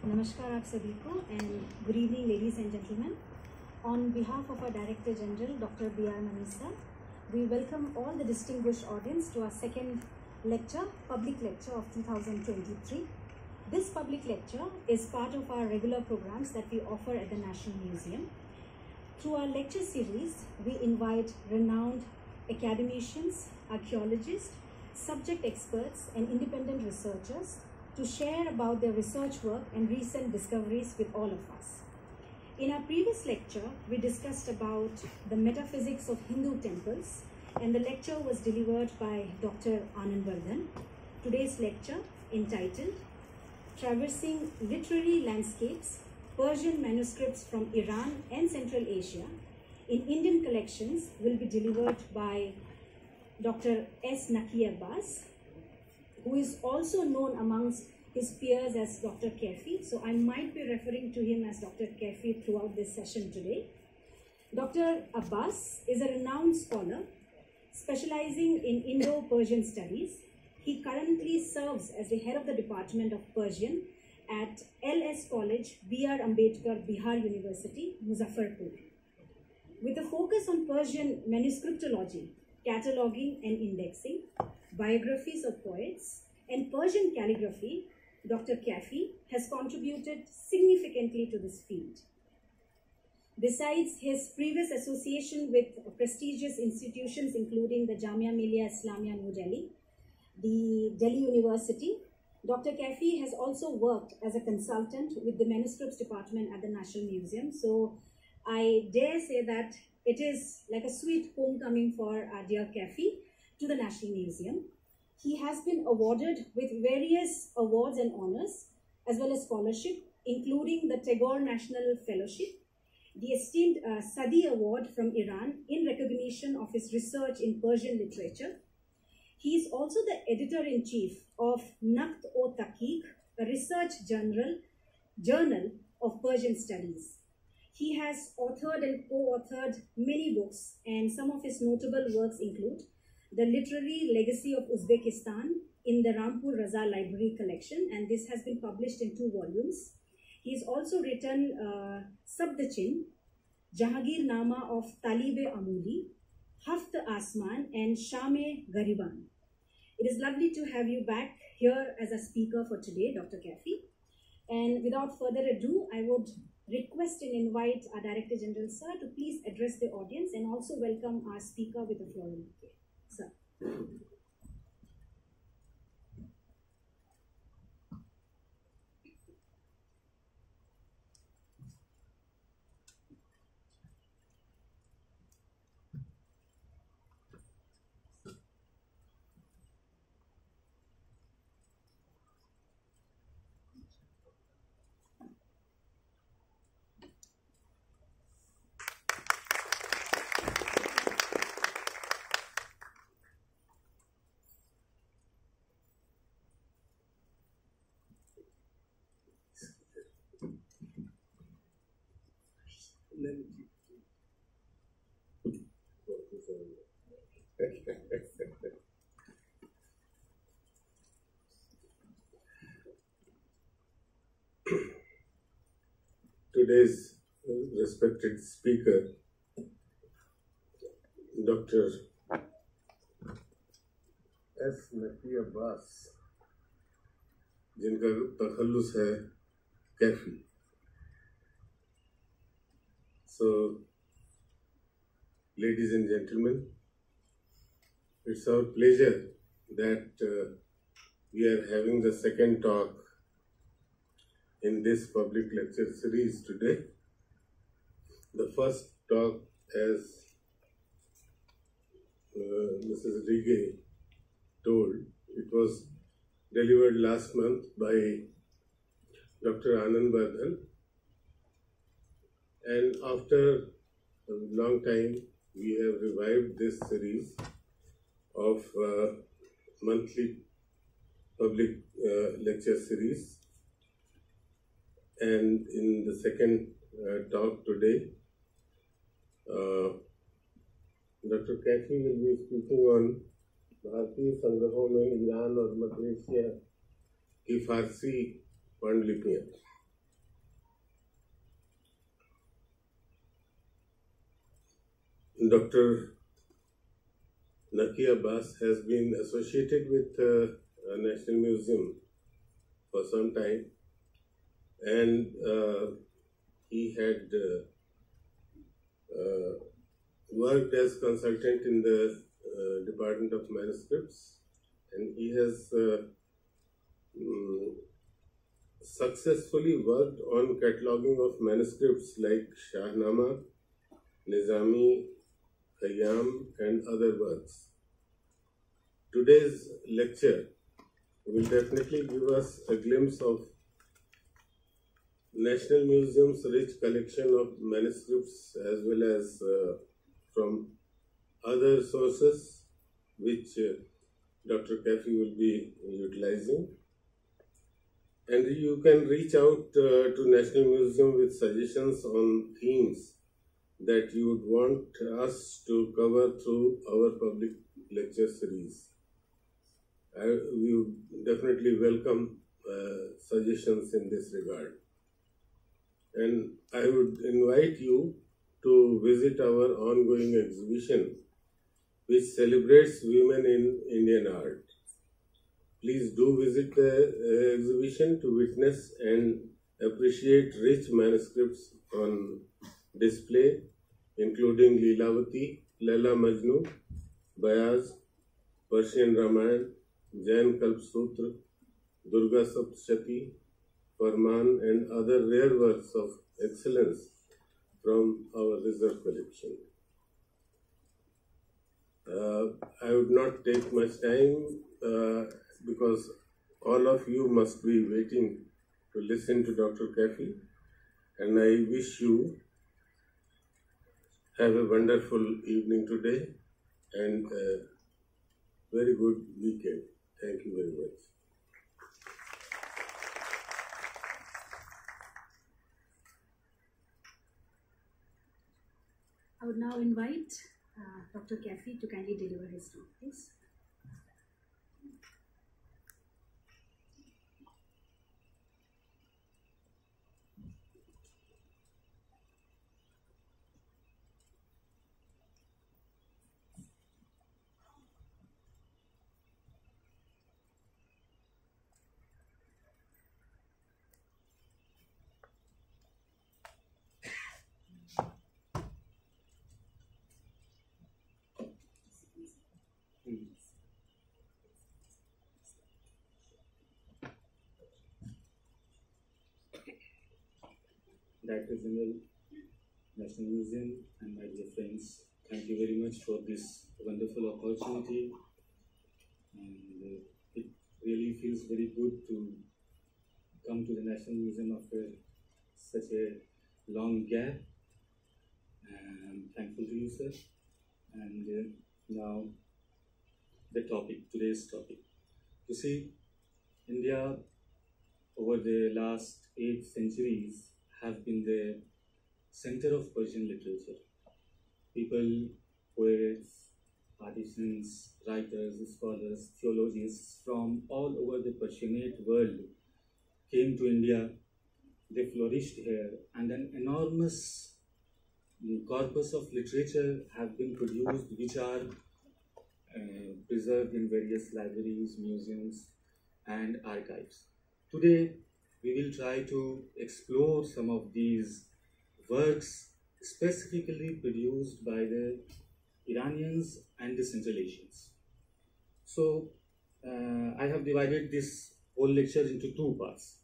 Namaskar aap sabhi ko and good evening ladies and gentlemen. On behalf of our Director General Dr. B.R. Manisa, we welcome all the distinguished audience to our second lecture, public lecture of 2023. This public lecture is part of our regular programs that we offer at the National Museum. Through our lecture series, we invite renowned academicians, archaeologists, subject experts and independent researchers to share about their research work and recent discoveries with all of us. In our previous lecture, we discussed about the metaphysics of Hindu temples, and the lecture was delivered by Dr. Anand. Today's lecture, entitled Traversing Literary Landscapes, Persian Manuscripts from Iran and Central Asia in Indian Collections, will be delivered by Dr. S. Naqi Abbas, who is also known amongst his peers as Dr. Kaify. So I might be referring to him as Dr. Kaify throughout this session today. Dr. Abbas is a renowned scholar specializing in Indo-Persian studies. He currently serves as the head of the Department of Persian at LS College, B.R. Ambedkar, Bihar University, Muzaffarpur. With a focus on Persian manuscriptology, cataloging and indexing, biographies of poets, and Persian calligraphy, Dr. Kaify has contributed significantly to this field. Besides his previous association with prestigious institutions including the Jamia Millia Islamia New Delhi, the Delhi University, Dr. Kaify has also worked as a consultant with the Manuscripts Department at the National Museum. So I dare say that it is like a sweet homecoming for our dear Kaify to the National Museum. He has been awarded with various awards and honors, as well as scholarship, including the Tagore National Fellowship, the esteemed Sadi Award from Iran in recognition of his research in Persian literature. He is also the editor-in-chief of Naqi, a research journal of Persian studies. He has authored and co-authored many books, and some of his notable works include The Literary Legacy of Uzbekistan in the Rampur Raza Library Collection, and this has been published in 2 volumes. He has also written Sabdachin, Jahangir Nama of Talib-e Amuli, Haft Asman, and Sham-e Gariban. It is lovely to have you back here as a speaker for today, Dr. Kaify. And without further ado, I would request and invite our Director General, sir, to please address the audience and also welcome our speaker with the floral bouquet. Sir. Today's respected speaker, Dr. S. Naqi Abbas, जिनका तखल्लुस है Kaifi. So, ladies and gentlemen, it's our pleasure that we are having the second talk in this public lecture series today. The first talk, as Mrs. Rigge told, it was delivered last month by Dr. Anand. And after a long time, we have revived this series of monthly public lecture series. And in the second talk today, Dr. Kaify will be speaking on भारतीय संग्रहों में Iran और मध्य Asia की फारसी पांडुलिपियां. Dr. Naqi Abbas has been associated with a National Museum for some time, and he had worked as consultant in the Department of Manuscripts, and he has successfully worked on cataloging of manuscripts like Shahnama, Nizami, Khayyam, and other works. Today's lecture will definitely give us a glimpse of National Museum's rich collection of manuscripts as well as from other sources which Dr. Kaify will be utilizing. And you can reach out to National Museum with suggestions on themes that you would want us to cover through our public lecture series. We would definitely welcome suggestions in this regard. And I would invite you to visit our ongoing exhibition, which celebrates women in Indian art. Please do visit the exhibition to witness and appreciate rich manuscripts on display, including Leelavati, Laila Majnu, Bayaz, Persian Ramayana, Jain Kalpsutra, Durga Saptashati, Farman, and other rare works of excellence from our reserve collection. I would not take much time because all of you must be waiting to listen to Dr. Kaify, and I wish you have a wonderful evening today and a very good weekend. Thank you very much. I would now invite Dr. Kaify to kindly deliver his talk, please. Director General, National Museum, and my dear friends, thank you very much for this wonderful opportunity. And it really feels very good to come to the National Museum after such a long gap. I'm thankful to you, sir. And now the topic, today's topic. You see, India over the last 8 centuries have been the center of Persian literature. People, poets, artisans, writers, scholars, theologians from all over the Persianate world came to India. They flourished here, and an enormous corpus of literature have been produced, which are preserved in various libraries, museums, and archives. Today, we will try to explore some of these works specifically produced by the Iranians and the Central Asians. So, I have divided this whole lecture into 2 parts.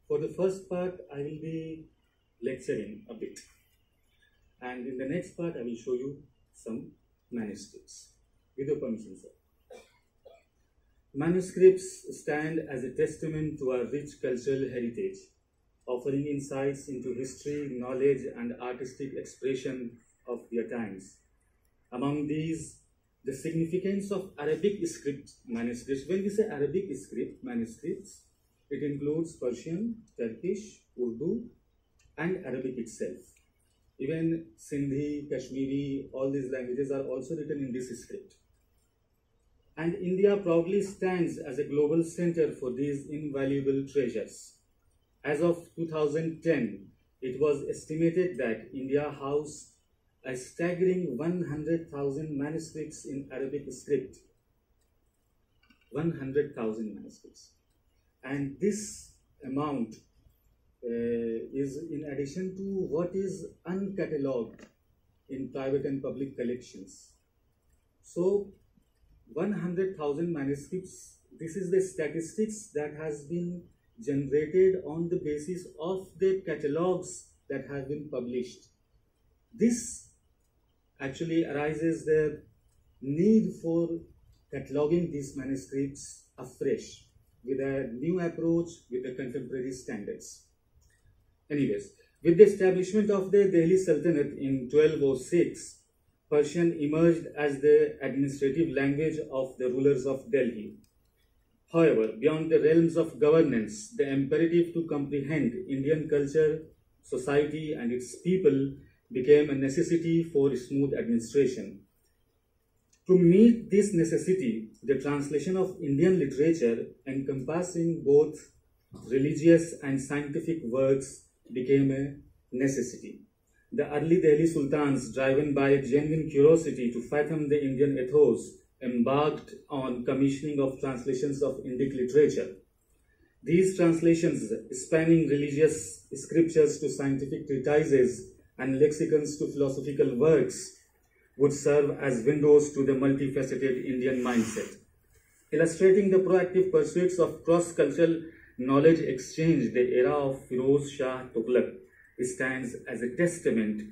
For the first part, I will be lecturing a bit. And in the next part, I will show you some manuscripts. With your permission, sir. Manuscripts stand as a testament to our rich cultural heritage, offering insights into history, knowledge, and artistic expression of their times. Among these, the significance of Arabic script manuscripts. When we say Arabic script manuscripts, it includes Persian, Turkish, Urdu, and Arabic itself. Even Sindhi, Kashmiri, all these languages are also written in this script. And India proudly stands as a global center for these invaluable treasures. As of 2010, it was estimated that India housed a staggering 100,000 manuscripts in Arabic script. 100,000 manuscripts. And this amount is in addition to what is uncatalogued in private and public collections. So 100,000 manuscripts, this is the statistics that has been generated on the basis of the catalogs that have been published. This actually arises the need for cataloging these manuscripts afresh with a new approach with the contemporary standards. Anyways, with the establishment of the Delhi Sultanate in 1206, Persian emerged as the administrative language of the rulers of Delhi. However, beyond the realms of governance, the imperative to comprehend Indian culture, society, and its people became a necessity for smooth administration. To meet this necessity, the translation of Indian literature, encompassing both religious and scientific works, became a necessity. The early Delhi sultans, driven by a genuine curiosity to fathom the Indian ethos, embarked on commissioning of translations of Indic literature. These translations, spanning religious scriptures to scientific treatises and lexicons to philosophical works, would serve as windows to the multifaceted Indian mindset. Illustrating the proactive pursuits of cross-cultural knowledge exchange, the era of Firoz Shah Tughlaq stands as a testament.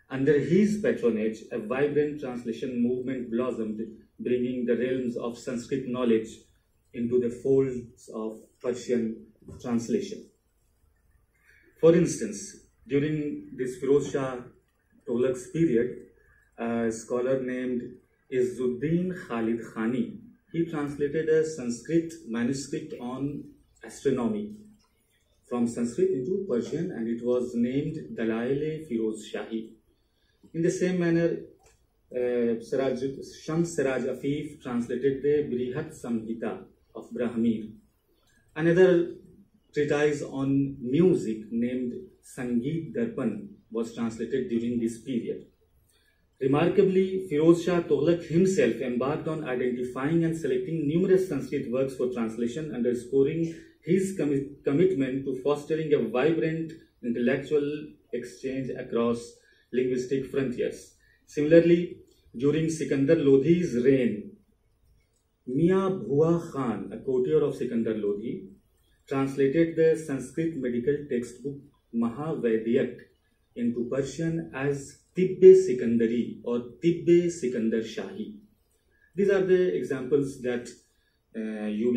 Under his patronage, a vibrant translation movement blossomed, bringing the realms of Sanskrit knowledge into the folds of Persian translation. For instance, during this Firoz Shah Tughlaq's period, a scholar named Izzuddin Khalid Khani, he translated a Sanskrit manuscript on astronomy from Sanskrit into Persian, and it was named Dalail-e Firoz Shahi. In the same manner, Shams Siraj Afif translated the Brihat Samhita of Brahmir. Another treatise on music named Sangeet Darpan was translated during this period. Remarkably, Firoz Shah Tughlaq himself embarked on identifying and selecting numerous Sanskrit works for translation, underscoring his commitment to fostering a vibrant intellectual exchange across linguistic frontiers. Similarly, during Sikandar Lodhi's reign, Mian Bhua Khan, a courtier of Sikandar Lodhi, translated the Sanskrit medical textbook Mahavadyak into Persian as Tibbe Sikandari or Tibbe Sikandar Shahi. These are the examples that you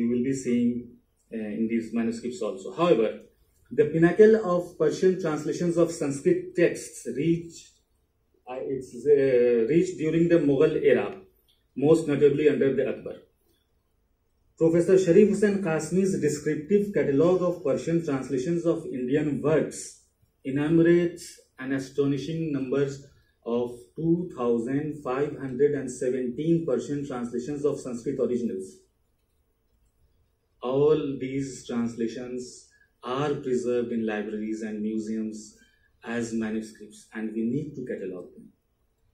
will be seeing in these manuscripts also. However, the pinnacle of Persian translations of Sanskrit texts reached during the Mughal era, most notably under the Akbar. Professor Sharif Hussain Qasmi's descriptive catalogue of Persian translations of Indian works enumerates an astonishing numbers of 2,517 Persian translations of Sanskrit originals. All these translations are preserved in libraries and museums as manuscripts, and we need to catalog them.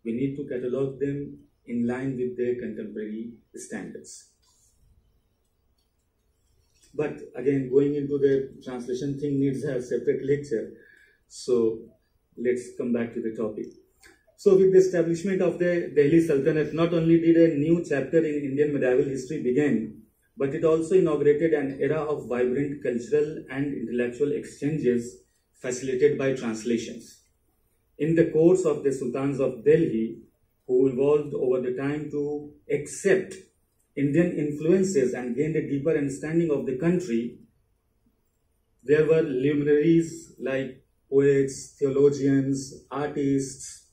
We need to catalog them in line with their contemporary standards. But again, going into the translation thing needs a separate lecture. So let's come back to the topic. So with the establishment of the Delhi Sultanate, not only did a new chapter in Indian medieval history begin, but it also inaugurated an era of vibrant cultural and intellectual exchanges facilitated by translations. In the course of the Sultans of Delhi, who evolved over the time to accept Indian influences and gained a deeper understanding of the country, there were luminaries like poets, theologians, artists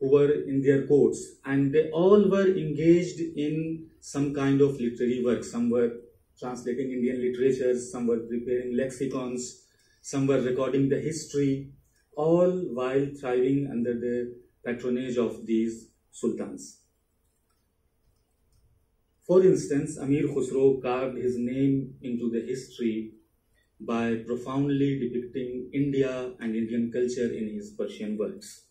who were in their courts, and they all were engaged in some kind of literary work. Some were translating Indian literatures, some were preparing lexicons, some were recording the history, all while thriving under the patronage of these sultans. For instance, Amir Khusro carved his name into the history by profoundly depicting India and Indian culture in his Persian works.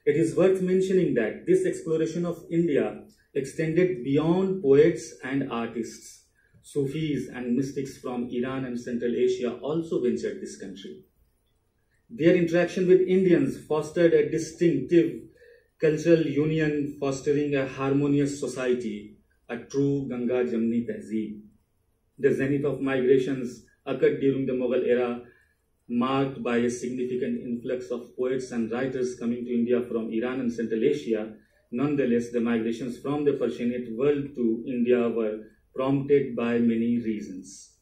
It is worth mentioning that this exploration of India extended beyond poets and artists. Sufis and mystics from Iran and Central Asia also ventured this country. Their interaction with Indians fostered a distinctive cultural union, fostering a harmonious society, a true Ganga Jamni Tehzeeb. The zenith of migrations occurred during the Mughal era, marked by a significant influx of poets and writers coming to India from Iran and Central Asia. Nonetheless, the migrations from the Persianate world to India were prompted by many reasons.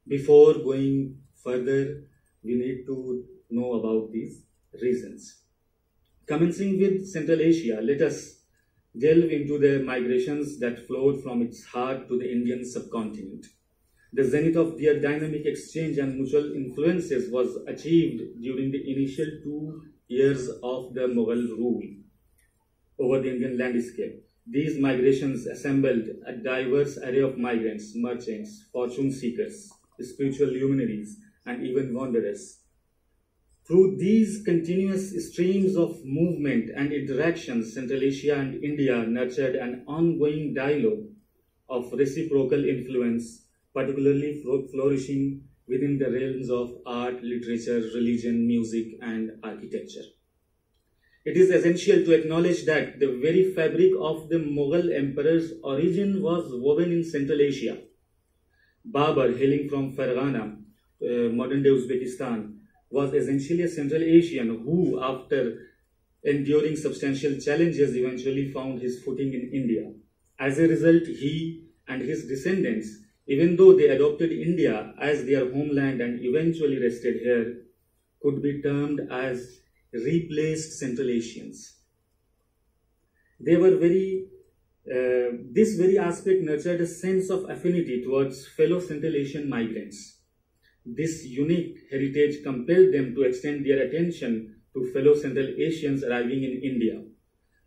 Before going further, we need to know about these reasons. Commencing with Central Asia, let us delve into the migrations that flowed from its heart to the Indian subcontinent. The zenith of their dynamic exchange and mutual influences was achieved during the initial 2 years of the Mughal rule over the Indian landscape. These migrations assembled a diverse array of migrants, merchants, fortune seekers, spiritual luminaries, and even wanderers. Through these continuous streams of movement and interactions, Central Asia and India nurtured an ongoing dialogue of reciprocal influence, particularly flourishing within the realms of art, literature, religion, music, and architecture. It is essential to acknowledge that the very fabric of the Mughal emperor's origin was woven in Central Asia. Babur, hailing from Fargana, modern-day Uzbekistan, was essentially a Central Asian who, after enduring substantial challenges, eventually found his footing in India. As a result, he and his descendants, even though they adopted India as their homeland and eventually rested here, could be termed as replaced Central Asians. They were this very aspect nurtured a sense of affinity towards fellow Central Asian migrants. This unique heritage compelled them to extend their attention to fellow Central Asians arriving in India,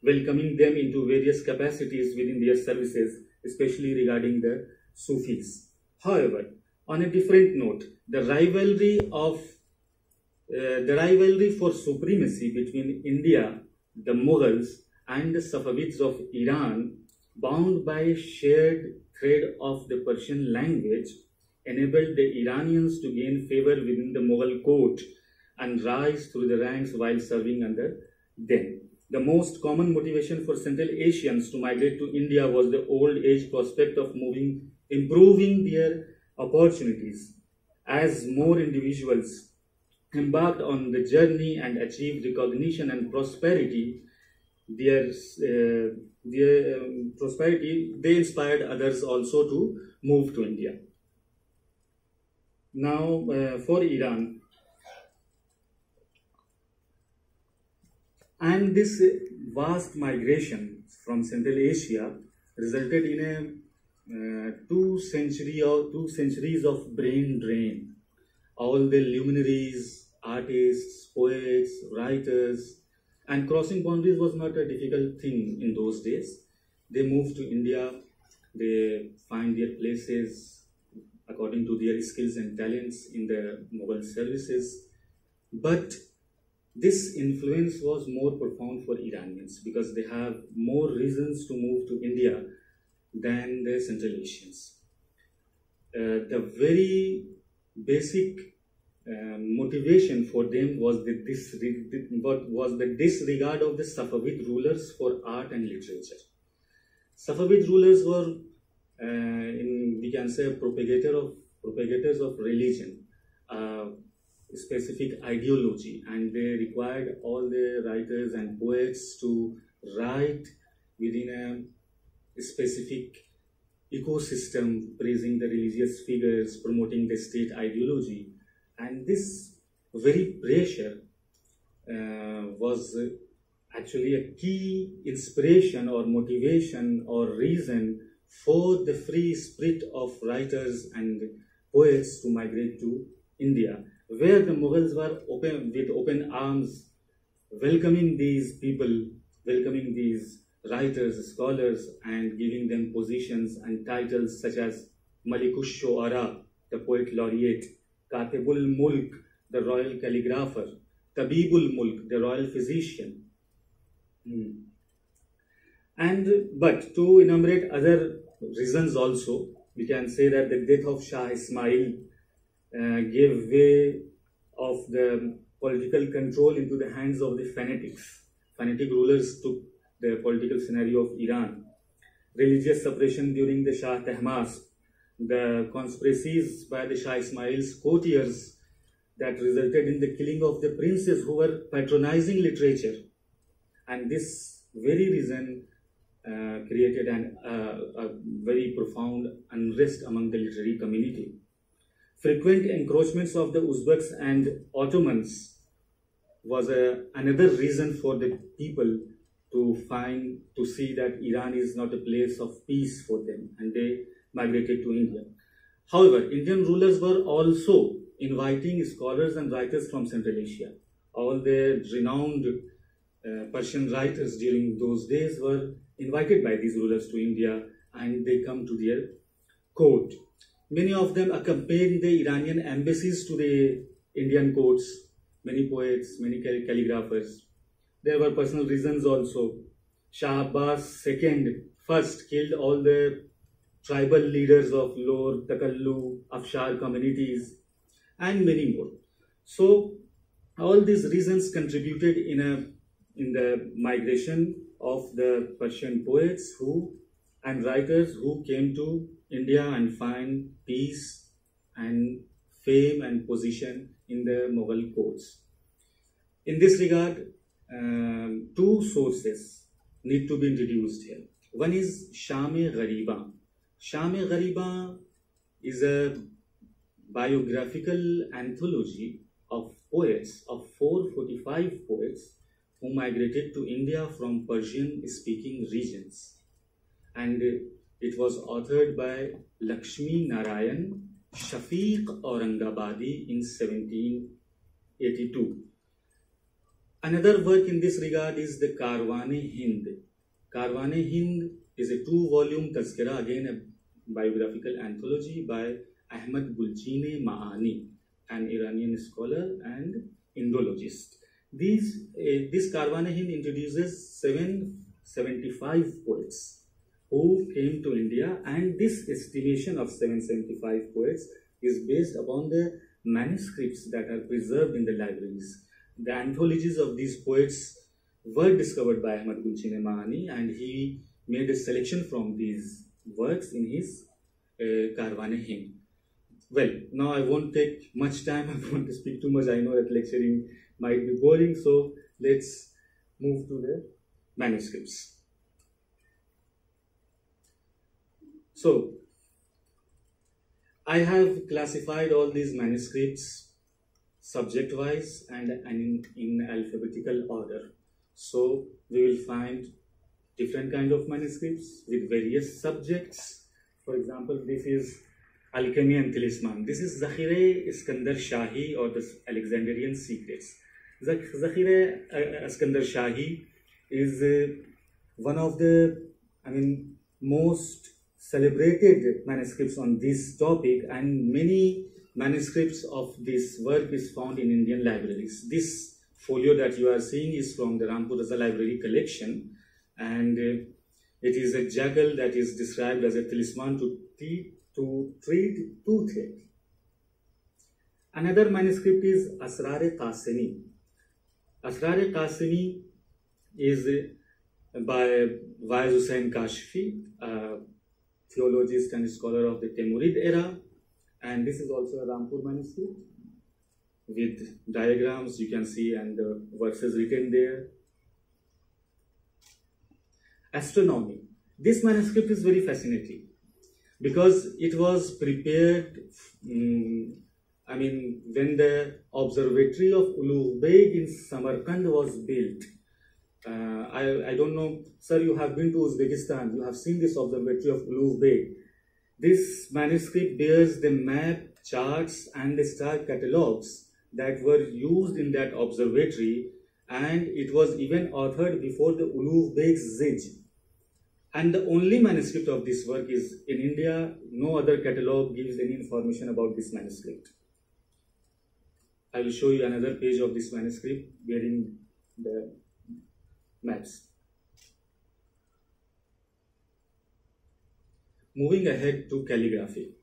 welcoming them into various capacities within their services, especially regarding the Sufis. However, on a different note, the rivalry for supremacy between India, the Mughals, and the Safavids of Iran, bound by a shared thread of the Persian language, enabled the Iranians to gain favor within the Mughal court and rise through the ranks while serving under them. The most common motivation for Central Asians to migrate to India was the old age prospect of improving their opportunities. As more individuals embarked on the journey and achieved recognition and prosperity, they inspired others also to move to India. Now, for Iran, and this vast migration from Central Asia resulted in a 2 centuries of brain drain. All the luminaries, artists, poets, writers, and crossing boundaries was not a difficult thing in those days. They moved to India, they find their places according to their skills and talents in the Mughal services. But this influence was more profound for Iranians because they have more reasons to move to India than the Central Asians. The very basic motivation for them was the disregard of the Safavid rulers for art and literature. Safavid rulers were, we can say, propagators of religion, specific ideology, and they required all the writers and poets to write within a specific ecosystem, praising the religious figures, promoting the state ideology. And this very pressure was actually a key inspiration or motivation or reason for the free spirit of writers and poets to migrate to India, where the Mughals were with open arms, welcoming these people, welcoming these writers, scholars, and giving them positions and titles such as Malikush Shoara, the poet laureate, Katibul Mulk, the royal calligrapher, Tabibul Mulk, the royal physician, But to enumerate other reasons also, we can say that the death of Shah Ismail gave way of the political control into the hands of the fanatics. Fanatic rulers took the political scenario of Iran. Religious suppression during the Shah Tahmasp, the conspiracies by the Shah Ismail's courtiers that resulted in the killing of the princes who were patronizing literature. And this very reason created a very profound unrest among the literary community. Frequent encroachments of the Uzbeks and Ottomans was another reason for the people to see that Iran is not a place of peace for them, and they migrated to India. However, Indian rulers were also inviting scholars and writers from Central Asia. All the renowned Persian writers during those days were invited by these rulers to India, and they come to their court. Many of them accompanied the Iranian embassies to the Indian courts, many poets, many calligraphers. There were personal reasons also. Shah Abbas II first killed all the tribal leaders of Lor, Takallu, Afshar communities, and many more. So all these reasons contributed in the migration of the Persian poets and writers who came to India and find peace and fame and position in the Mughal courts. In this regard, two sources need to be introduced here. One is Sham-e-Ghariba. Sham-e-Ghariba is a biographical anthology of poets, of 445 poets who migrated to India from Persian-speaking regions. And it was authored by Lakshmi Narayan Shafiq Aurangabadi in 1782. Another work in this regard is the Karwan-e-Hind. Karwan-e-Hind is a 2-volume tazkira, again a biographical anthology by Ahmad Gulchine Ma'ani, an Iranian scholar and Indologist. This Karwan-e-Hind introduces 775 poets who came to India, and this estimation of 775 poets is based upon the manuscripts that are preserved in the libraries. The anthologies of these poets were discovered by Ahmad Gulchine Ma'ani, and he made a selection from these works in his Karwan-e-Hind. Well, now I won't take much time. I don't want to speak too much. I know that lecturing might be boring, so let's move to the manuscripts. So, I have classified all these manuscripts subject-wise and in alphabetical order. So, we will find different kind of manuscripts with various subjects. For example, this is Alchemy and Talisman. This is Zakhire Iskandar Shahi, or the Alexandrian Secrets. Zakhire Iskandar Shahi is one of the, most celebrated manuscripts on this topic, and many manuscripts of this work is found in Indian libraries. This folio that you are seeing is from the Rampur Raza Library collection, and it is a jackal that is described as a talisman to treat toothache. Another manuscript is Asrar-e-Qasimi. Asrar-e-Qasimi is by Wais Hussain Kashfi, a theologist and scholar of the Timurid era, and this is also a Rampur manuscript with diagrams you can see and the verses written there. Astronomy. This manuscript is very fascinating because it was prepared when the observatory of Ulugh Beg in Samarkand was built. I don't know, sir, you have been to Uzbekistan, you have seen this observatory of Ulugh Beg. This manuscript bears the map, charts and the star catalogues that were used in that observatory, and it was even authored before the Ulugh Beg's Zij. And the only manuscript of this work is in India. No other catalogue gives any information about this manuscript. I will show you another page of this manuscript bearing the maps. moving ahead to calligraphy.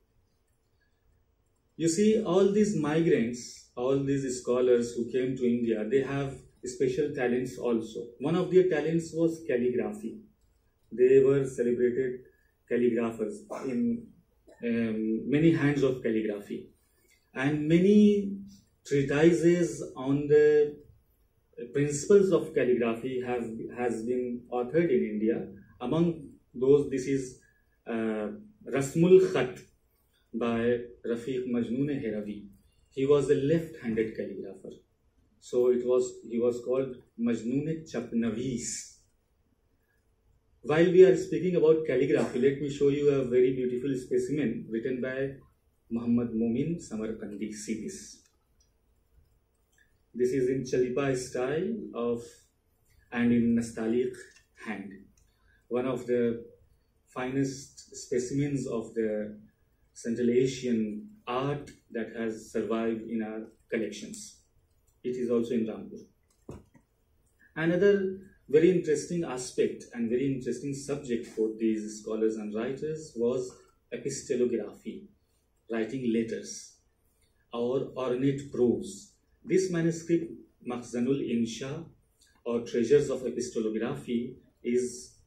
You see, all these migrants, all these scholars who came to India, they have special talents also. One of their talents was calligraphy. They were celebrated calligraphers in many hands of calligraphy. And many treatises on the principles of calligraphy has been authored in India. Among those, this is Rasmul Khat by Rafiq Majnoon Heravi. He was a left-handed calligrapher. So he was called Majnoon Chapnavis. While we are speaking about calligraphy, let me show you a very beautiful specimen written by Muhammad Momin Samarkandi. See this. This is in Chalipa style and in Nastaliq hand. One of the finest specimens of the Central Asian art that has survived in our collections. It is also in Rampur. Another very interesting aspect and very interesting subject for these scholars and writers was epistolography, writing letters or ornate prose. This manuscript, Makhzanul Insha or Treasures of Epistolography, is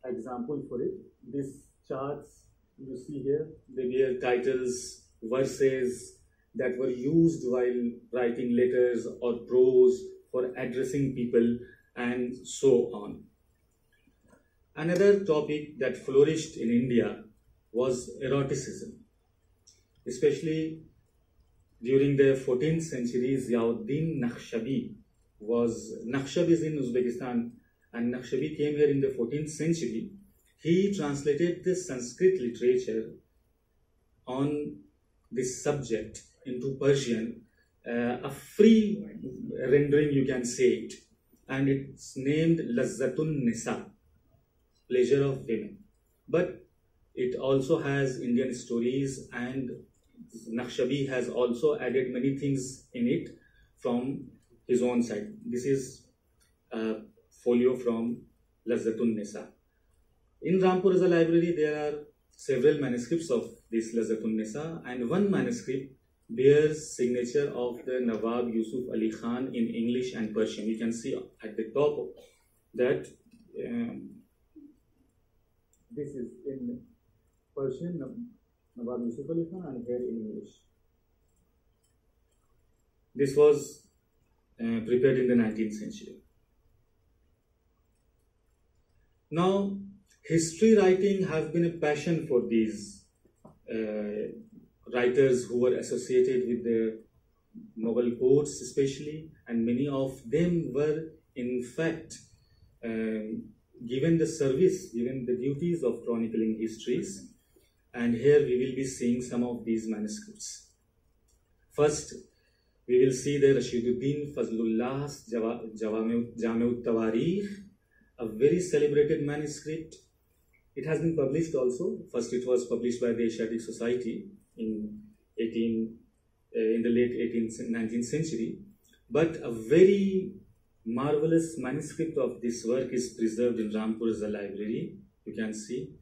example for it. These charts you see here, they bear titles, verses that were used while writing letters or prose for addressing people and so on. Another topic that flourished in India was eroticism, especially during the 14th century. Ziauddin Naqshbandi is in Uzbekistan, and Naqshbandi came here in the 14th century. He translated the Sanskrit literature on this subject into Persian, a free rendering, you can say it, and it's named Lazzatun Nisa, pleasure of women. But it also has Indian stories, and Naqshbandi has also added many things in it from his own side. This is a folio from Lazzatun Nisa. In Rampur library, there are several manuscripts of this Lazzatun Nisa, and one manuscript bears signature of the Nawab Yusuf Ali Khan in English and Persian. You can see at the top that this is in Persian, Nawab Yusuf Ali Khan, and here in English. This was prepared in the 19th century. Now, history writing has been a passion for these writers who were associated with the Mughal courts especially, and many of them were in fact given the service, given the duties of chronicling histories. And here we will be seeing some of these manuscripts. First, we will see the Rashiduddin Fazlullah's Jami'ut Tawarikh, a very celebrated manuscript. It has been published also. First, it was published by the Asiatic Society in the late 19th century. But a very marvelous manuscript of this work is preserved in Rampur's library. You can see.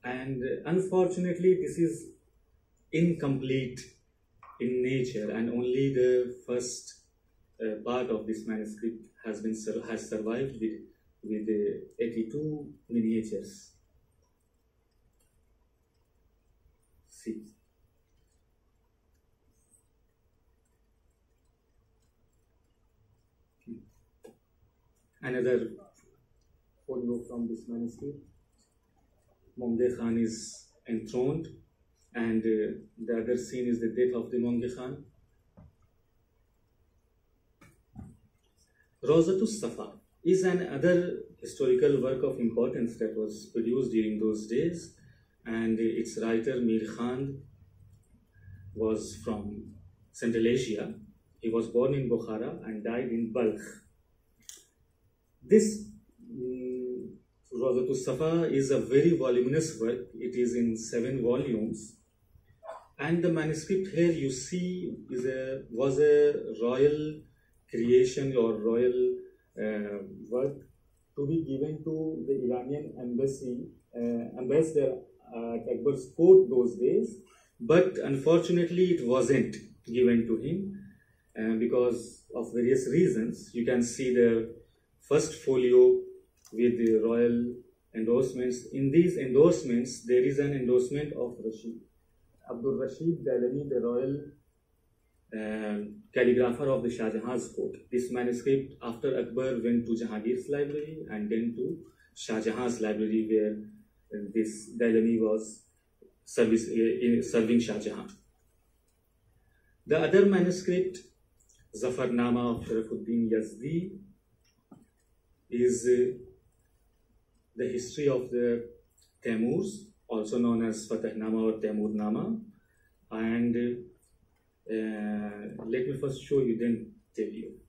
And unfortunately, this is incomplete in nature, and only the first part of this manuscript has survived with 82 miniatures. See. Another folio from this manuscript. Monge Khan is enthroned, and the other scene is the death of the Monge Khan. Rawzatus Safa is another historical work of importance that was produced during those days, and its writer Mir Khan was from Central Asia. He was born in Bukhara and died in Balkh. This Rawzatus Safa is a very voluminous work. It is in 7 volumes, and the manuscript here you see was a royal creation or royal work to be given to the Iranian embassy ambassador at Akbar's court those days, but unfortunately it wasn't given to him because of various reasons. You can see the first folio with the royal endorsements. In these endorsements, there is an endorsement of Abdul Rashid Dailami, the royal calligrapher of the Shah Jahan's court. This manuscript, after Akbar, went to Jahangir's library and then to Shah Jahan's library, where this Dailami was serving Shah Jahan. The other manuscript, Zafarnama of Sharafuddin Yazdi, is the history of the Taimurs, also known as Fatahnama or Taimurnama. And let me first show you, then tell you.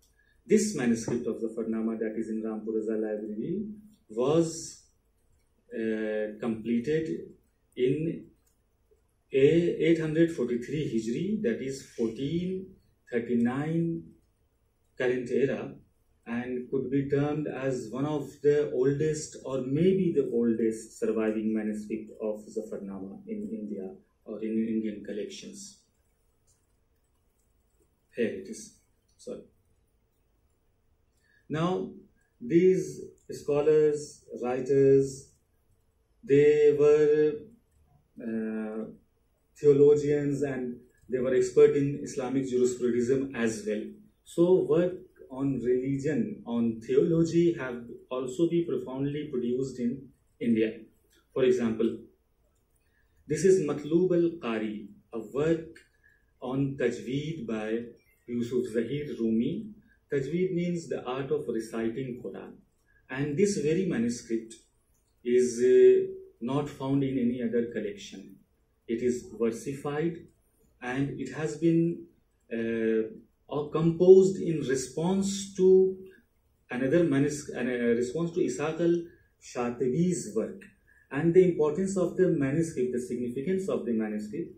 This manuscript of Zafarnama that is in Rampur Library was completed in 843 Hijri, that is 1439 current era, and could be termed as one of the oldest or maybe the oldest surviving manuscript of Zafarnama in India or in Indian collections. Here it is. Sorry. Now, these scholars, writers, they were theologians and they were expert in Islamic jurisprudence as well. So work on religion, on theology have also been profoundly produced in India. For example, this is Matlub al-Qari, a work on Tajweed by Yusuf Zahir Rumi. Tajweed means the art of reciting Quran. And this very manuscript is not found in any other collection. It is versified and it has been composed in response to another manuscript, response to Ishaq al-Shatibi's work. And the importance of the manuscript, the significance of the manuscript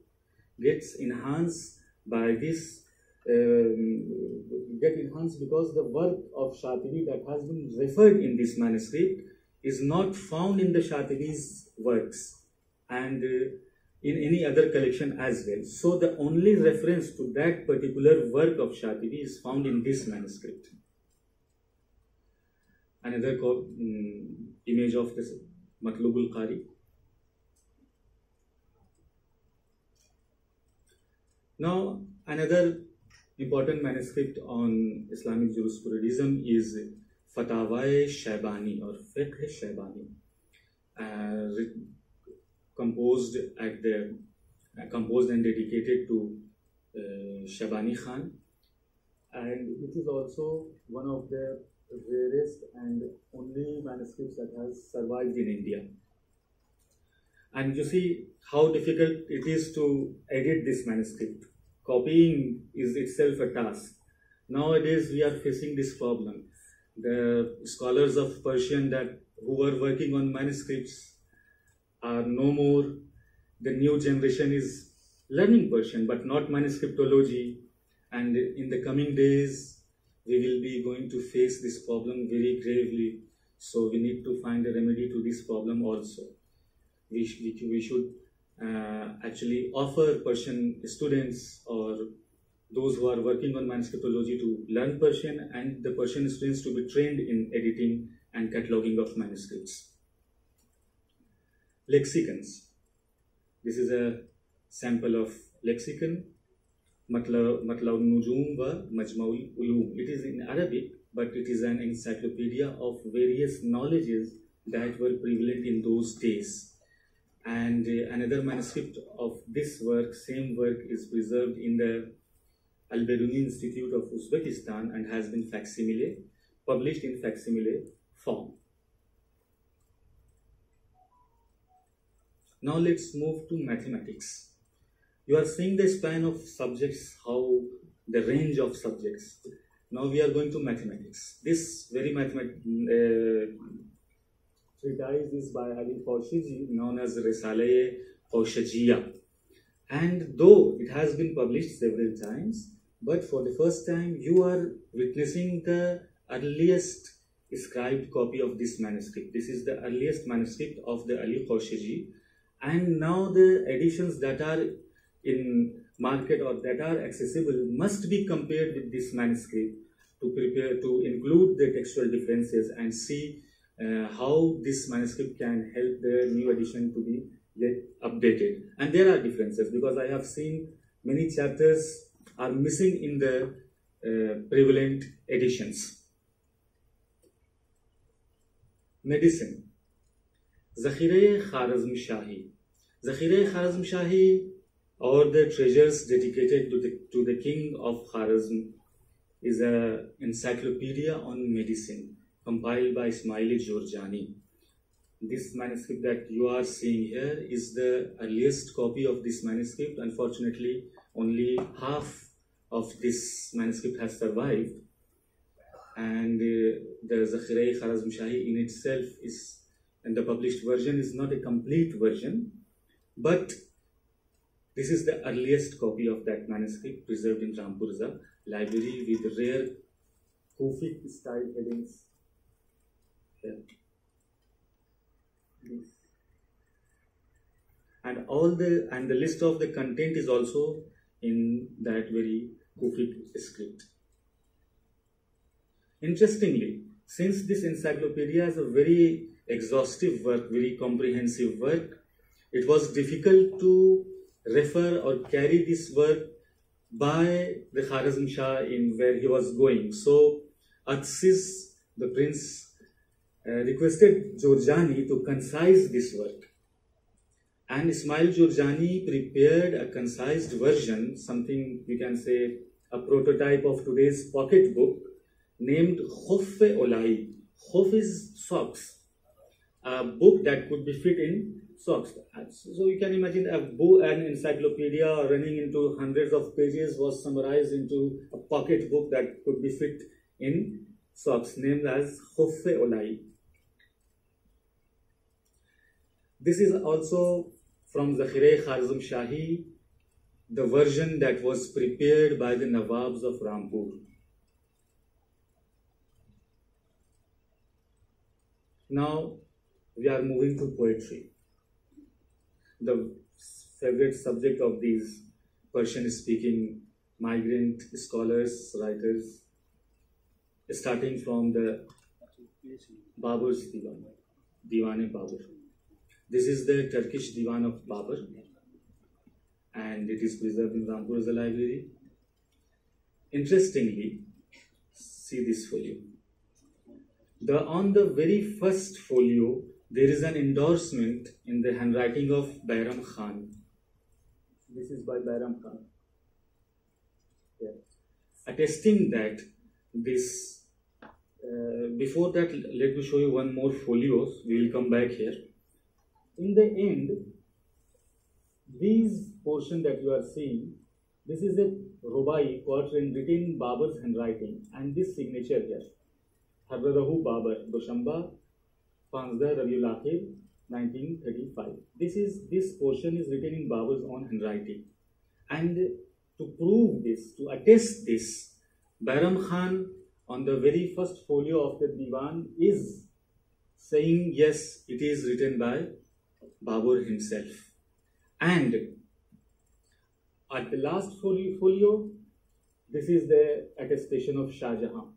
gets enhanced by this, because the work of Shatibi that has been referred in this manuscript is not found in the Shatibi's works and in any other collection as well. So the only reference to that particular work of Shatibi is found in this manuscript. Another image of this Matlub al-Qari. Now, another important manuscript on Islamic jurisprudence is Fatawa Shaybani or Fiqh Shaybani, composed and dedicated to Shaybani Khan, and it is also one of the rarest and only manuscripts that has survived in India. And you see how difficult it is to edit this manuscript. Copying is itself a task. Nowadays we are facing this problem. The scholars of Persian who were working on manuscripts are no more. The new generation is learning Persian but not manuscriptology, and in the coming days we will be going to face this problem very gravely. So we need to find a remedy to this problem also. We should actually offer Persian students or those who are working on manuscriptology to learn Persian, and the Persian students to be trained in editing and cataloging of manuscripts. Lexicons. This is a sample of lexicon, Matlab Nujum wa Majmaul Ulum. It is in Arabic, but it is an encyclopedia of various knowledges that were prevalent in those days. And another manuscript of this work, same work, is preserved in the Al-Biruni Institute of Uzbekistan and has been published in facsimile form. Now let's move to mathematics. You are seeing the span of subjects, how the range of subjects. Now we are going to mathematics. This very treatise is by Ali Qaushiji, known as Risale Qaushijiya. And though it has been published several times, but for the first time you are witnessing the earliest scribed copy of this manuscript. This is the earliest manuscript of the Ali Qawshiji, and now the editions that are in market or that are accessible must be compared with this manuscript to include the textual differences and see how this manuscript can help the new edition to be get updated. And there are differences, because I have seen many chapters are missing in the prevalent editions. Medicine. Zakhire Kharazm Shahi. Zakhire Kharazm Shahi, or the treasures dedicated to the king of Kharazm, is an encyclopedia on medicine compiled by Ismail Jorjani. This manuscript that you are seeing here is the earliest copy of this manuscript. Unfortunately, only half of this manuscript has survived, and the Zakhire Kharazm Shahi in itself is, and the published version is not a complete version, but this is the earliest copy of that manuscript preserved in Rampurza library with rare Kufic style headings. Here. And the list of the content is also in that very Kufic script. Interestingly, since this encyclopedia is a very exhaustive work, very comprehensive work, it was difficult to refer or carry this work by the Kharazm Shah in where he was going. So Atsis, the prince, requested Jorjani to concise this work. And Ismail Jorjani prepared a concised version, something we can say a prototype of today's pocket book, named Khuffe Olai. Khuf is socks, a book that could be fit in socks. So you can imagine an encyclopedia running into hundreds of pages was summarized into a pocket book that could be fit in socks, named as Khuffe Olai. This is also from Zakhire Kharazm Shahi, the version that was prepared by the Nawabs of Rampur. Now we are moving to poetry, the favorite subject of these Persian-speaking migrant scholars, writers, starting from the Babur's Diwan, Diwan-e-Babur. This is the Turkish Diwan of Babur, and it is preserved in Rampurza library. Interestingly, see this folio. On the very first folio, there is an endorsement in the handwriting of Bayram Khan. This is by Bayram Khan. Yeah. Attesting that this, before that, let me show you one more folios. We will come back here. In the end, these portion that you are seeing, this is a Rubai quatrain written in Babur's handwriting, and this signature here, Harrarahu Babur, Dushamba, 15 Rabiul Akhir, 1935. This portion is written in Babur's own handwriting, and to prove this, to attest this, Bayram Khan on the very first folio of the Diwan is saying yes, it is written by Babur himself. And at the last folio, this is the attestation of Shah Jahan,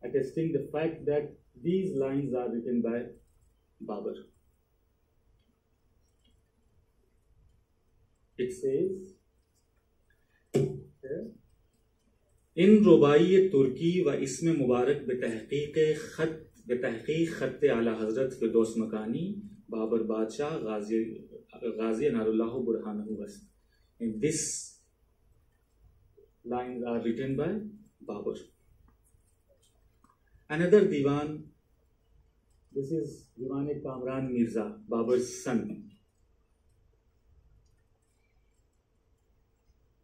attesting the fact that these lines are written by Babur. It says, in Rubai Turki wa isme Mubarak betahqiq khat ala Hazrat Firdaus Makani Babur Badshah Ghazi Narullahu Burhanahu was. And these lines are written by Babur. Another Diwan, this is Diwan-e-Kamran Mirza, Babur's son.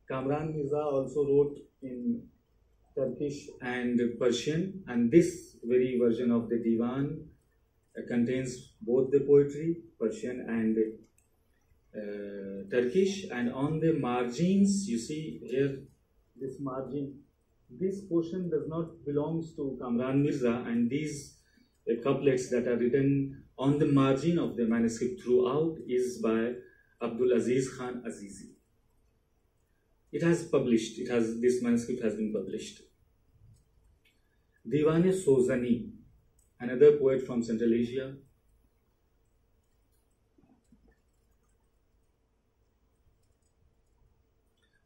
Kamran Mirza also wrote in Turkish and Persian, and this very version of the Diwan contains both the poetry, Persian and Turkish. And on the margins, you see here, this margin, This portion does not belongs to Kamran Mirza, and these couplets that are written on the margin of the manuscript throughout is by Abdul Aziz Khan Azizi. This manuscript has been published. Diwane Sozani, another poet from Central Asia.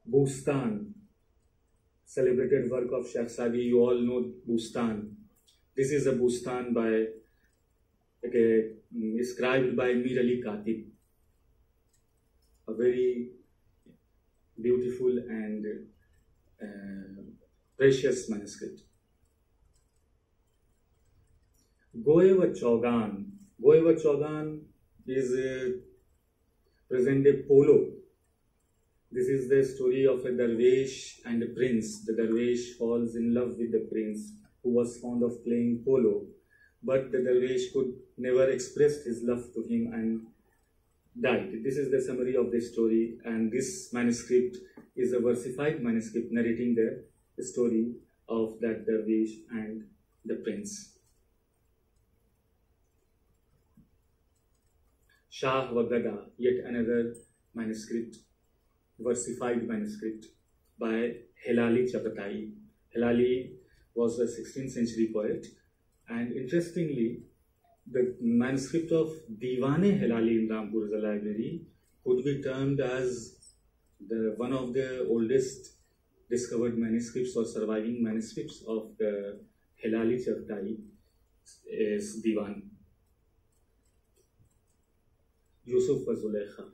Bustan, celebrated work of Shahsadi. You all know Bustan. This is a Bustan scribed by Mir Ali Khatib. A very beautiful and precious manuscript. Goeva Chaugan. Goeva Chaugan is present-day polo. This is the story of a dervish and a prince. The dervish falls in love with the prince, who was fond of playing polo, but the dervish could never express his love to him and died. This is the summary of the story, and this manuscript is a versified manuscript narrating the story of that dervish and the prince. Shah Wagada, yet another manuscript, versified manuscript by Helali Chagatai. Helali was a 16th century poet, and interestingly, the manuscript of Diwane Helali in Rampur's library could be termed as one of the oldest discovered manuscripts or surviving manuscripts of the Helali Chagatai Diwan. Yusuf wa Zulaikha,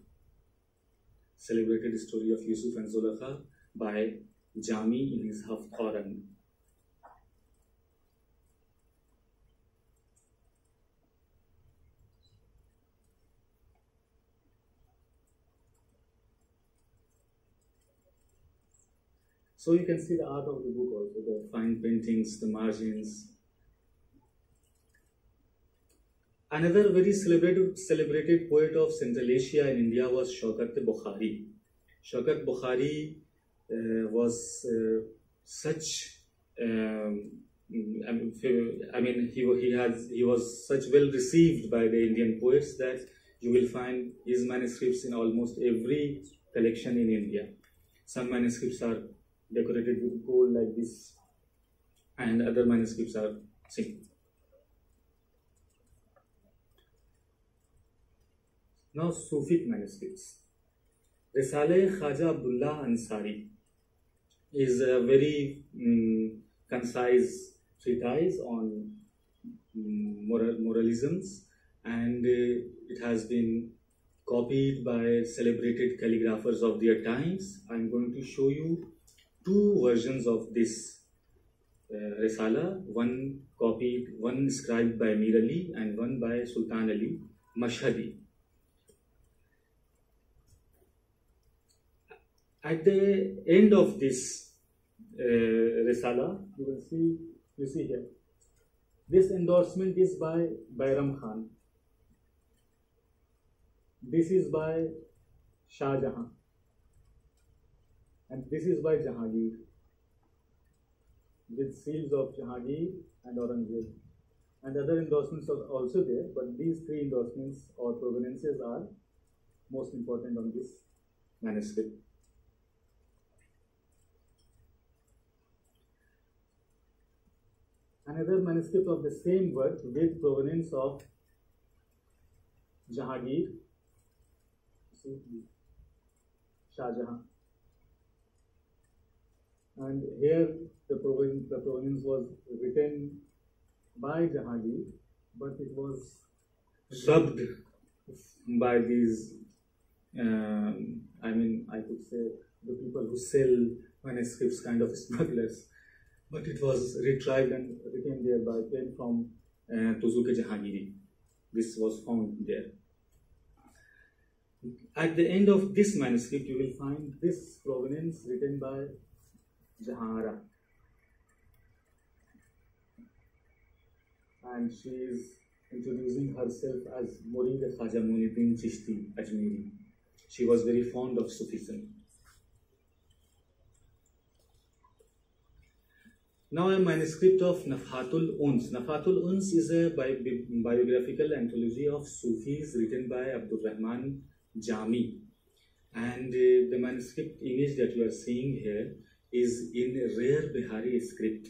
celebrated story of Yusuf and Zulaikha by Jami in his Haftaran. So you can see the art of the book also, the fine paintings, the margins. Another very celebrated poet of Central Asia in India was Shaukat Bukhari. Shaukat Bukhari was such, he was such well received by the Indian poets that you will find his manuscripts in almost every collection in India. Some manuscripts are decorated with gold like this, and other manuscripts are simple. Now, Sufic manuscripts. Risale Khaja Abdullah Ansari is a very concise treatise on moralisms, and it has been copied by celebrated calligraphers of their times. I am going to show you two versions of this Risala, one scribed by Mir Ali and one by Sultan Ali Mashhadi. At the end of this Risala, you see here, this endorsement is by Bayram Khan. This is by Shah Jahan. And this is by Jahangir, with seals of Jahangir and Aurangzeb. And other endorsements are also there, but these three endorsements or provenances are most important on this manuscript. Another manuscript of the same work with provenance of Jahangir, Shah Jahan. And here the provenance was written by Jahangir, but it was subbed by these, I could say, the people who sell manuscripts, kind of smugglers. But it was retrieved and written there by pen from Tuzuke Jahangiri. This was found there. At the end of this manuscript, you will find this provenance written by Jahara, and she is introducing herself as Murid Khaja Muinuddin Chishti Ajmeri. She was very fond of Sufism. Now a manuscript of Nafatul Uns. Nafatul Uns is a biographical anthology of Sufis written by Abdul Rahman Jami. And the manuscript image that you are seeing here is in rare Bihari script,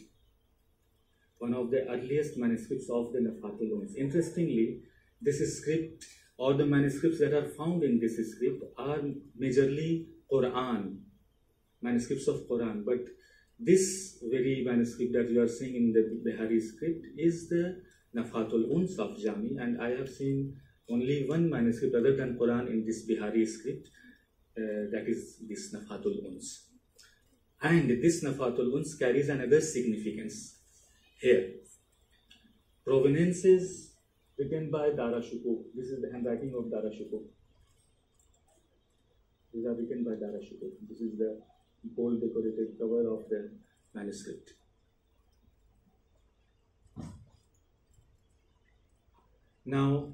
one of the earliest manuscripts of the Nafatul Uns. Interestingly, this script or the manuscripts that are found in this script are majorly Quran, manuscripts of Quran. But this very manuscript that you are seeing in the Bihari script is the Nafatul Uns of Jami, and I have seen only one manuscript other than Quran in this Bihari script, that is this Nafatul Uns. And this Nafatul Uns carries another significance here. Provenances written by Dara Shukuk. This is the handwriting of Dara Shukuk. These are written by Dara Shukuk. This is the gold decorated cover of the manuscript. Now,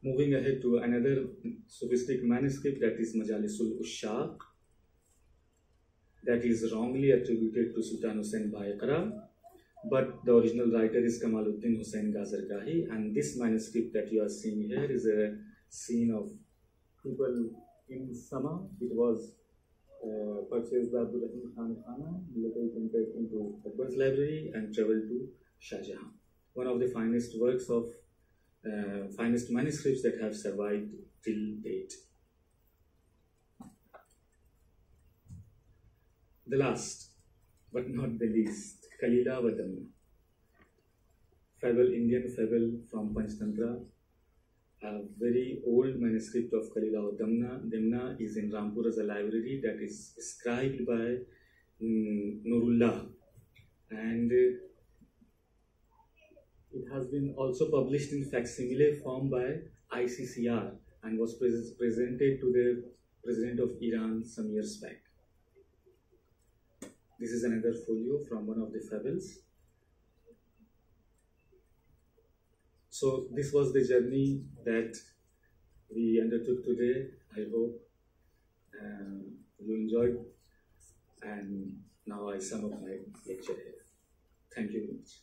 moving ahead to another sophistic manuscript, that is Majalisul Ushaq, that is wrongly attributed to Sultan Hussain Baiqara, but the original writer is Kamaluddin Hussain Gazargahi, and this manuscript that you are seeing here is a scene of people in summer. It was purchased by Abdul Rahim Khan Khana, later it entered into Abbas library and traveled to Shah Jahan. One of the finest works of finest manuscripts that have survived till date. The last, but not the least, Kalila Vadamna. Fable, Indian fable from Panchtantra. A very old manuscript of Kalila Vadamna is in Rampura's library, that is scribed by Nurullah, and it has been also published in facsimile form by ICCR and was presented to the President of Iran some years back. This is another folio from one of the fables. So this was the journey that we undertook today. I hope you enjoyed, and now I sum up my lecture here. Thank you very much.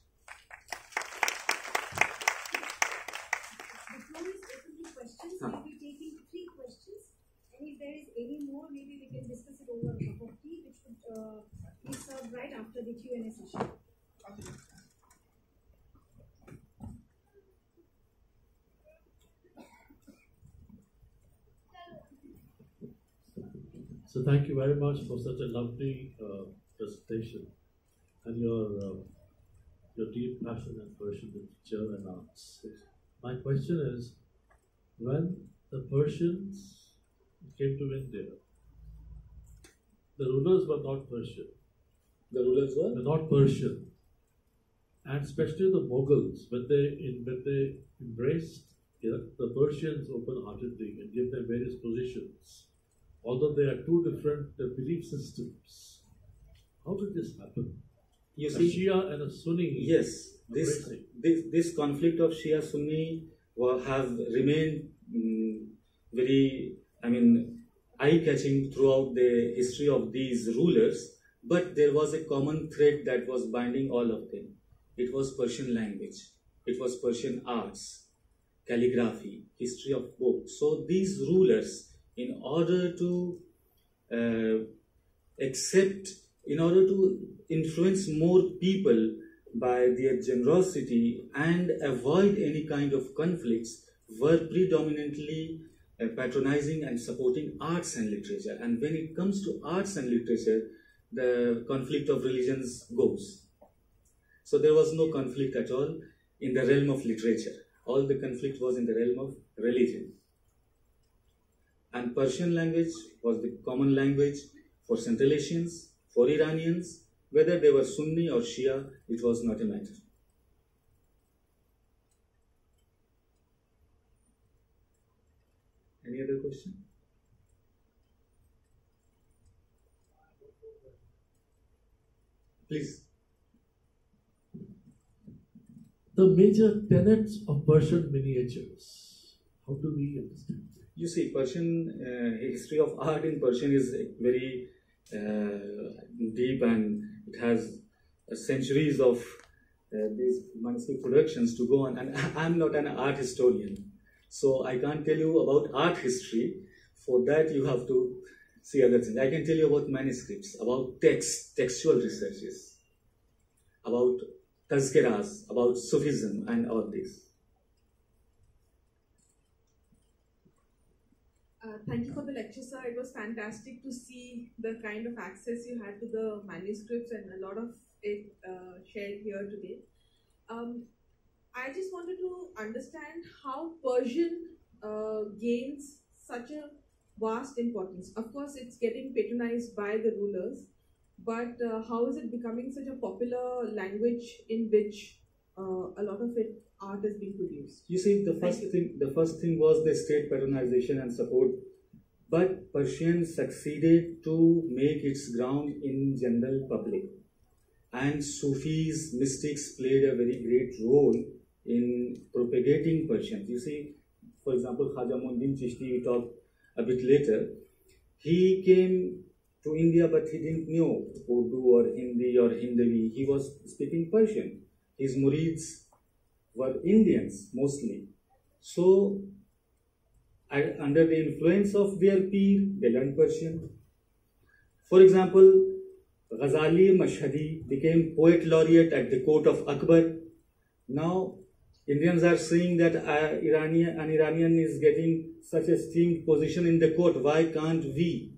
The floor is open to questions. We'll be taking 3 questions, and if there is any more, maybe we can discuss it over a cup of tea, which would be served right after the Q&A session. So thank you very much for such a lovely presentation and your deep passion and Persian literature and arts. My question is, when the Persians came to India, the rulers were not Persian. The rulers were? They're not Persian. And especially the Mughals, when they embraced the Persians open-heartedly and gave them various positions, although they are two different belief systems. How did this happen? You a see, Shia and a Sunni. yes, this conflict of Shia Sunni have remained very, eye-catching throughout the history of these rulers. But there was a common thread that was binding all of them. It was Persian language. It was Persian arts, calligraphy, history of books. So these rulers, in order to influence more people by their generosity and avoid any kind of conflicts, were predominantly patronizing and supporting arts and literature. And when it comes to arts and literature, the conflict of religions goes. So there was no conflict at all in the realm of literature. All the conflict was in the realm of religion. And Persian language was the common language for Central Asians, for Iranians. Whether they were Sunni or Shia, it was not a matter. Any other question? Please. The major tenets of Persian miniatures. How do we understand that? You see, Persian history of art in Persian is very deep, and it has centuries of these manuscript productions to go on. And I'm not an art historian, so I can't tell you about art history. For that, you have to see other things. I can tell you about manuscripts, about textual researches, about tazkiras, about Sufism, and all this. Thank you for the lecture, sir. It was fantastic to see the kind of access you had to the manuscripts and a lot of it shared here today. I just wanted to understand how Persian gains such a vast importance. Of course, it's getting patronized by the rulers, but how is it becoming such a popular language in which a lot of art is being produced? You see, the first thing was the state patronization and support, but Persian succeeded to make its ground in general public, and Sufis, mystics played a very great role in propagating Persian. You see, for example, Khaja Muinuddin Chishti, we talked a bit later. He came to India, but he didn't know Urdu or Hindi or Hindavi. He was speaking Persian. His murids were Indians mostly. So, under the influence of their peer, they learned Persian. For example, Ghazali Mashhadi became poet laureate at the court of Akbar. Now, Indians are saying that an Iranian is getting such a esteemed position in the court. Why can't we?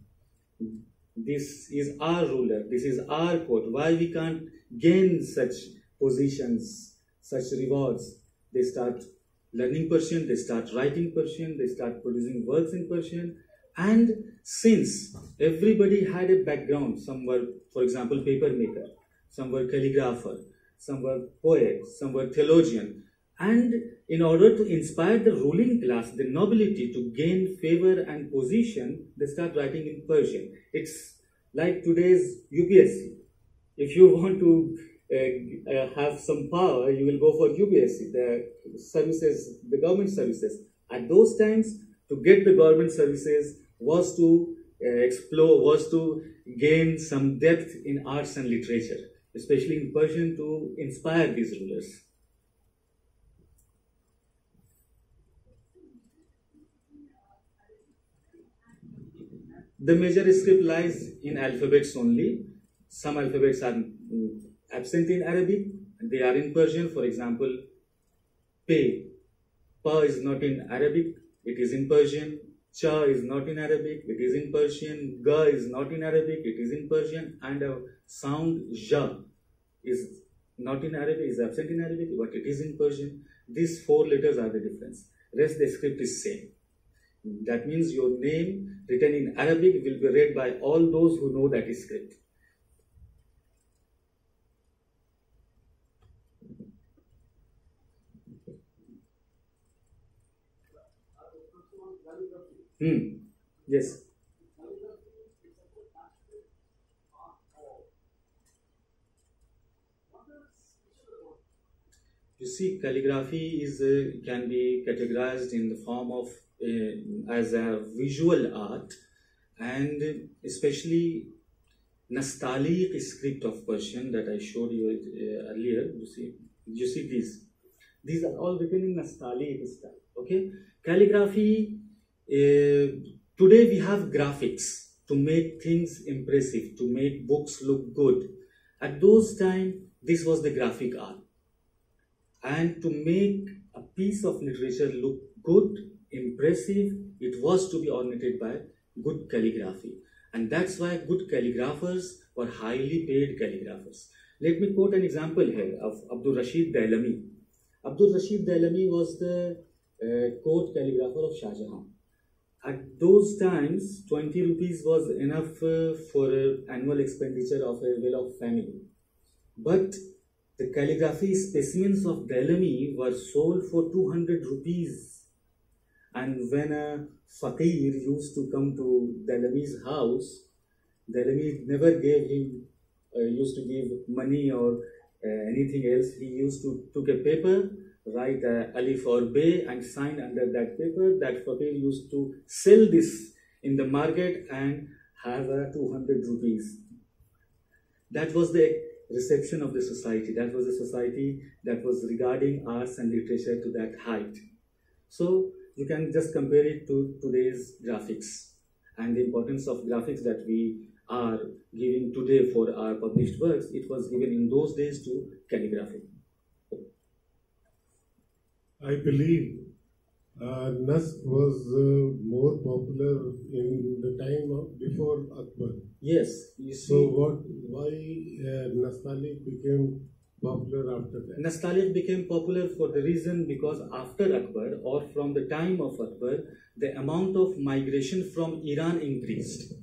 This is our ruler. This is our court. Why we can't gain such positions, such rewards? They start learning Persian, they start writing Persian, they start producing works in Persian. And since everybody had a background, some were, for example, paper maker, some were calligrapher, some were poet, some were theologian. And in order to inspire the ruling class, the nobility, to gain favor and position, they start writing in Persian. It's like today's UPSC. If you want to have some power, you will go for UPSC, the services, the government services. At those times, to get the government services was to explore, was to gain some depth in arts and literature, especially in Persian, to inspire these rulers. The major script lies in alphabets only. Some alphabets are absent in Arabic, and they are in Persian. For example, Pe. Pa is not in Arabic, it is in Persian. Cha is not in Arabic, it is in Persian. Ga is not in Arabic, it is in Persian. And a sound Ja is not in Arabic, is absent in Arabic, but it is in Persian. These 4 letters are the difference. Rest the script is same. That means your name written in Arabic will be read by all those who know that script. Yes. You see, calligraphy is can be categorized in the form of as a visual art, and especially Nastaliq script of Persian that I showed you earlier. You see these are all written in Nastaliq style. Okay, calligraphy. Today we have graphics to make things impressive, to make books look good. At those times, this was the graphic art. And to make a piece of literature look good, impressive, it was to be ornated by good calligraphy. And that's why good calligraphers were highly paid calligraphers. Let me quote an example here of Abdul Rashid Dailami. Abdul Rashid Dailami was the court calligrapher of Shah Jahan. At those times, 20 rupees was enough for annual expenditure of a well-off family. But the calligraphy specimens of Dailami were sold for 200 rupees. And when a faqir used to come to Dailami's house, Dailami never gave him, used to give money or anything else. He used to took a paper, write alif or bay and sign under that paper. That faqir used to sell this in the market and have 200 rupees. That was the reception of the society. That was a society that was regarding arts and literature to that height. So you can just compare it to today's graphics and the importance of graphics that we are giving today for our published works. It was given in those days to calligraphy. I believe Naqi was more popular in the time of before Akbar. Yes, you see. So why Nastaliq became popular after that? Nastaliq became popular for the reason because after Akbar, or from the time of Akbar, the amount of migration from Iran increased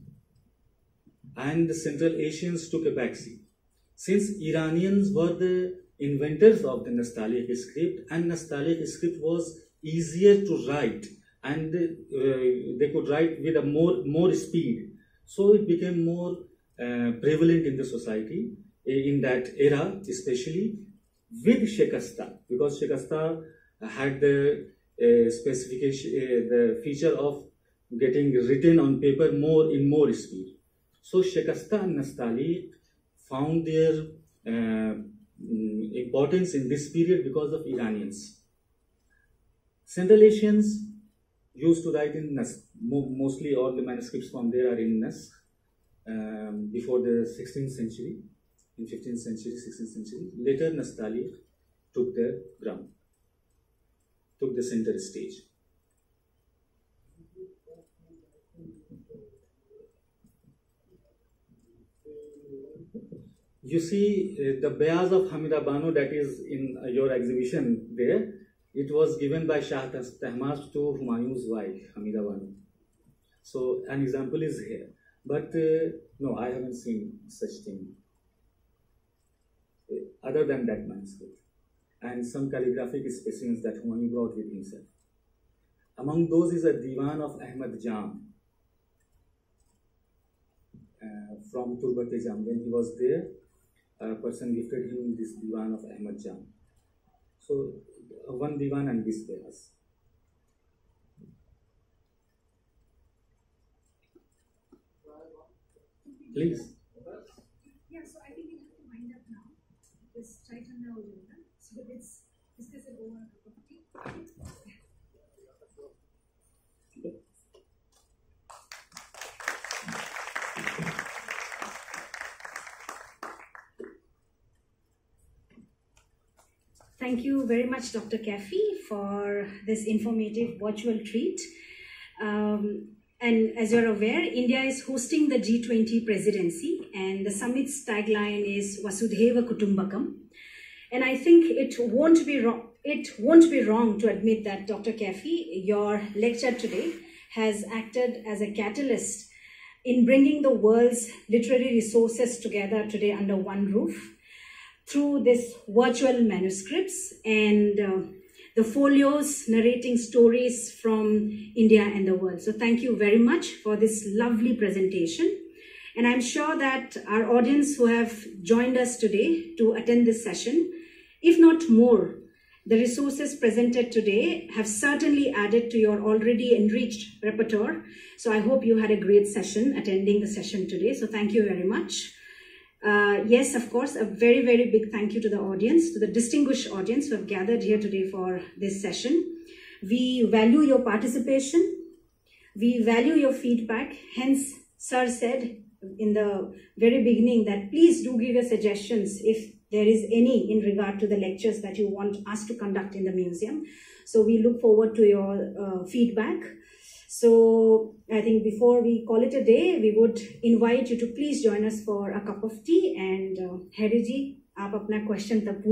and the Central Asians took a backseat. Since Iranians were the inventors of the Nastaliq script, and Nastaliq script was easier to write, and they could write with a more speed, so it became more prevalent in the society in that era, especially with Shikasta, because Shikasta had the specification, the feature of getting written on paper in more speed. So Shikasta and Nastaliq found their importance in this period because of Iranians. Central Asians used to write in Naqi. Mostly all the manuscripts from there are in Naqi before the 16th century, in 15th century, 16th century. Later Nastaliq took the ground, took the center stage. You see the Bayaz of Hamida Banu that is in your exhibition there. It was given by Shah Tahmasp to Humayun's wife, Hamida Banu. So an example is here. But no, I haven't seen such thing other than that manuscript. And some calligraphic specimens that Humayun brought with himself. Among those is a Diwan of Ahmad Jam from Turbat-e-Jam. When he was there, a person gifted him this Diwan of Ahmad Jam. So one Diwan and this Bayaz. Please. Yeah, so I think we have to wind up now. It's tight on the agenda. So let's discuss it over a cup of tea. Thank you very much, Dr. Kaify, for this informative virtual treat. And as you're aware, India is hosting the G20 presidency, and the summit's tagline is Vasudhaiva Kutumbakam. And I think it won't be wrong to admit that, Dr. Kaify, your lecture today has acted as a catalyst in bringing the world's literary resources together today under one roof through this virtual manuscripts and the folios narrating stories from India and the world. So thank you very much for this lovely presentation. And I'm sure that our audience who have joined us today to attend this session, if not more, the resources presented today have certainly added to your already enriched repertoire. So I hope you had a great session attending the session today. So thank you very much. Yes, of course, a very, very big thank you to the audience, to the distinguished audience who have gathered here today for this session. We value your participation. We value your feedback. Hence, Sir said in the very beginning that please do give your suggestions if there is any in regard to the lectures that you want us to conduct in the museum. So we look forward to your feedback. So I think before we call it a day, we would invite you to please join us for a cup of tea. And Harry ji, aap apna question tak